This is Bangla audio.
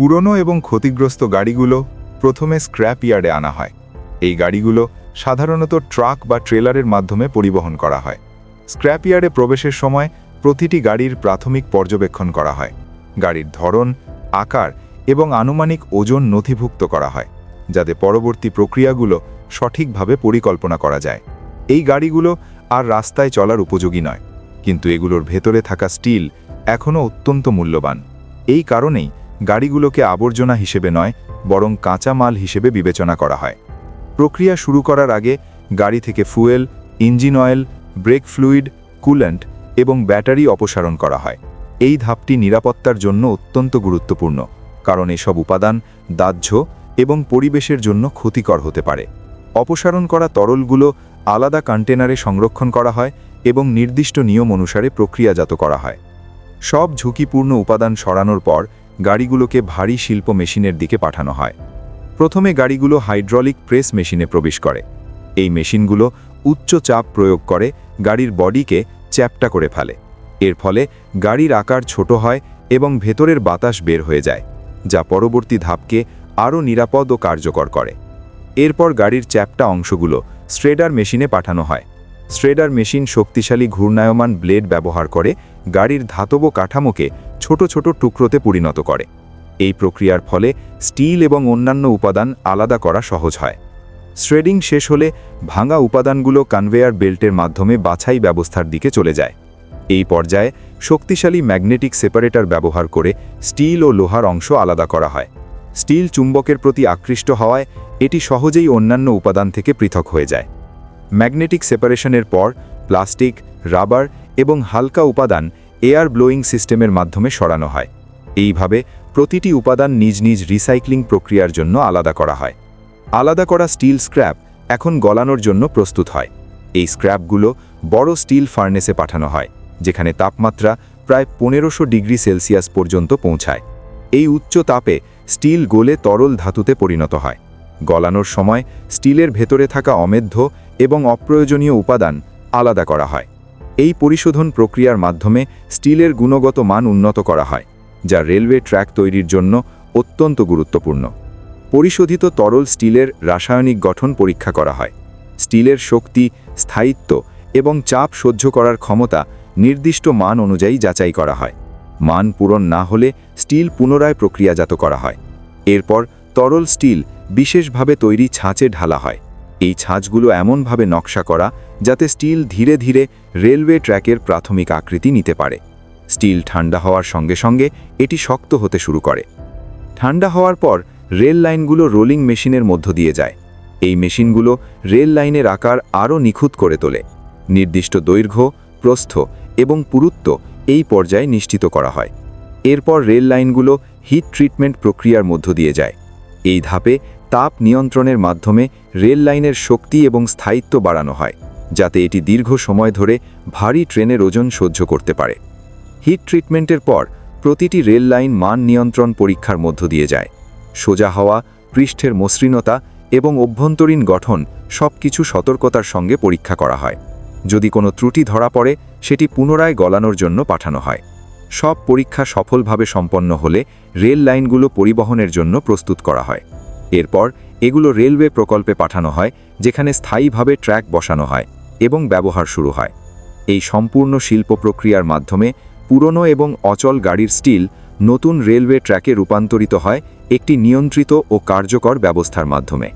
পুরনো এবং ক্ষতিগ্রস্ত গাড়িগুলো প্রথমে স্ক্র্যাপ ইয়ার্ডে আনা হয়। এই গাড়িগুলো সাধারণত ট্রাক বা ট্রেলারের মাধ্যমে পরিবহন করা হয়। স্ক্র্যাপ ইয়ার্ডে প্রবেশের সময় প্রতিটি গাড়ির প্রাথমিক পর্যবেক্ষণ করা হয়। গাড়ির ধরন, আকার এবং আনুমানিক ওজন নথিভুক্ত করা হয়, যাতে পরবর্তী প্রক্রিয়াগুলো সঠিকভাবে পরিকল্পনা করা যায়। এই গাড়িগুলো আর রাস্তায় চলার উপযোগী নয়, কিন্তু এগুলোর ভেতরে থাকা স্টিল এখনও অত্যন্ত মূল্যবান। এই কারণেই গাড়িগুলোকে আবর্জনা হিসেবে নয়, বরং কাঁচা মাল হিসেবে বিবেচনা করা হয়। প্রক্রিয়া শুরু করার আগে গাড়ি থেকে fuel, engine oil, break fluid, coolant এবং ব্যাটারি অপসারণ করা হয়। এই ধাপটি নিরাপত্তার জন্য অত্যন্ত গুরুত্বপূর্ণ, কারণ এসব উপাদান দাহ্য এবং পরিবেশের জন্য ক্ষতিকর হতে পারে। অপসারণ করা তরলগুলো আলাদা কন্টেনারে সংরক্ষণ করা হয় এবং নির্দিষ্ট নিয়ম অনুসারে প্রক্রিয়াজাত করা হয়। সব ঝুঁকিপূর্ণ উপাদান সরানোর পর গাড়িগুলোকে ভারী শিল্প মেশিনের দিকে পাঠানো হয়। প্রথমে গাড়িগুলো হাইড্রোলিক প্রেস মেশিনে প্রবেশ করে। এই মেশিনগুলো উচ্চ চাপ প্রয়োগ করে গাড়ির বডিকে চ্যাপ্টা করে ফেলে। এর ফলে গাড়ির আকার ছোট হয় এবং ভেতরের বাতাস বের হয়ে যায়, যা পরবর্তী ধাপকে আরও নিরাপদ ও কার্যকর করে। এরপর গাড়ির চ্যাপ্টা অংশগুলো শ্রেডার মেশিনে পাঠানো হয়। শ্রেডার মেশিন শক্তিশালী ঘূর্ণায়মান ব্লেড ব্যবহার করে গাড়ির ধাতব কাঠামোকে ছোট ছোট টুকরোতে পরিণত করে। এই প্রক্রিয়ার ফলে স্টিল এবং অন্যান্য উপাদান আলাদা করা সহজ হয়। শ্রেডিং শেষ হলে ভাঙা উপাদানগুলো কনভেয়ার বেল্টের মাধ্যমে বাছাই ব্যবস্থার দিকে চলে যায়। এই পর্যায়ে শক্তিশালী ম্যাগনেটিক সেপারেটর ব্যবহার করে স্টিল ও লোহার অংশ আলাদা করা হয়। স্টিল চুম্বকের প্রতি আকৃষ্ট হওয়ায় এটি সহজেই অন্যান্য উপাদান থেকে পৃথক হয়ে যায়। ম্যাগনেটিক সেপারেশনের পর প্লাস্টিক, রাবার এবং হালকা উপাদান এয়ার ব্লোয়িং সিস্টেমের মাধ্যমে সরানো হয়। এইভাবে প্রতিটি উপাদান নিজ নিজ রিসাইক্লিং প্রক্রিয়ার জন্য আলাদা করা হয়। আলাদা করা স্টিল স্ক্র্যাপ এখন গলানোর জন্য প্রস্তুত হয়। এই স্ক্র্যাপগুলো বড় স্টিল ফার্নেসে পাঠানো হয়, যেখানে তাপমাত্রা প্রায় 1500 ডিগ্রি সেলসিয়াস পর্যন্ত পৌঁছায়। এই উচ্চ তাপে স্টিল গলে তরল ধাতুতে পরিণত হয়। গলানোর সময় স্টিলের ভেতরে থাকা অমেধ্য এবং অপ্রয়োজনীয় উপাদান আলাদা করা হয়। এই পরিশোধন প্রক্রিয়ার মাধ্যমে স্টিলের গুণগত মান উন্নত করা হয়, যা রেলওয়ে ট্র্যাক তৈরির জন্য অত্যন্ত গুরুত্বপূর্ণ। পরিশোধিত তরল স্টিলের রাসায়নিক গঠন পরীক্ষা করা হয়। স্টিলের শক্তি, স্থায়িত্ব এবং চাপ সহ্য করার ক্ষমতা নির্দিষ্ট মান অনুযায়ী যাচাই করা হয়। মান পূরণ না হলে স্টিল পুনরায় প্রক্রিয়াজাত করা হয়। এরপর তরল স্টিল বিশেষভাবে তৈরি ছাঁচে ঢালা হয়। এই ছাঁচগুলো এমনভাবে নকশা করা যাতে স্টিল ধীরে ধীরে রেলওয়ে ট্র্যাকের প্রাথমিক আকৃতি নিতে পারে। স্টিল ঠান্ডা হওয়ার সঙ্গে সঙ্গে এটি শক্ত হতে শুরু করে। ঠান্ডা হওয়ার পর রেল লাইনগুলো রোলিং মেশিনের মধ্য দিয়ে যায়। এই মেশিনগুলো রেল লাইনের আকার আরও নিখুঁত করে তোলে। নির্দিষ্ট দৈর্ঘ্য, প্রস্থ এবং পুরুত্ব এই পর্যায়ে নিশ্চিত করা হয়। এরপর রেল লাইনগুলো হিট ট্রিটমেন্ট প্রক্রিয়ার মধ্য দিয়ে যায়। এই ধাপে তাপ নিয়ন্ত্রণের মাধ্যমে রেল লাইনের শক্তি এবং স্থায়িত্ব বাড়ানো হয়, যাতে এটি দীর্ঘ সময় ধরে ভারী ট্রেনের ওজন সহ্য করতে পারে। হিট ট্রিটমেন্টের পর প্রতিটি রেল লাইন মান নিয়ন্ত্রণ পরীক্ষার মধ্য দিয়ে যায়। সোজা হওয়া, পৃষ্ঠের মসৃণতা এবং অভ্যন্তরীণ গঠন সবকিছু সতর্কতার সঙ্গে পরীক্ষা করা হয়। যদি কোনো ত্রুটি ধরা পড়ে, সেটি পুনরায় গলানোর জন্য পাঠানো হয়। সব পরীক্ষা সফলভাবে সম্পন্ন হলে রেল লাইনগুলো পরিবহনের জন্য প্রস্তুত করা হয়। এরপর এগুলো রেলওয়ে প্রকল্পে পাঠানো হয়, যেখানে স্থায়ীভাবে ট্র্যাক বসানো হয় এবং ব্যবহার শুরু হয়। এই সম্পূর্ণ শিল্প প্রক্রিয়ার মাধ্যমে পুরনো এবং অচল গাড়ির স্টিল নতুন রেলওয়ে ট্র্যাকে রূপান্তরিত হয় একটি নিয়ন্ত্রিত ও কার্যকর ব্যবস্থার মাধ্যমে।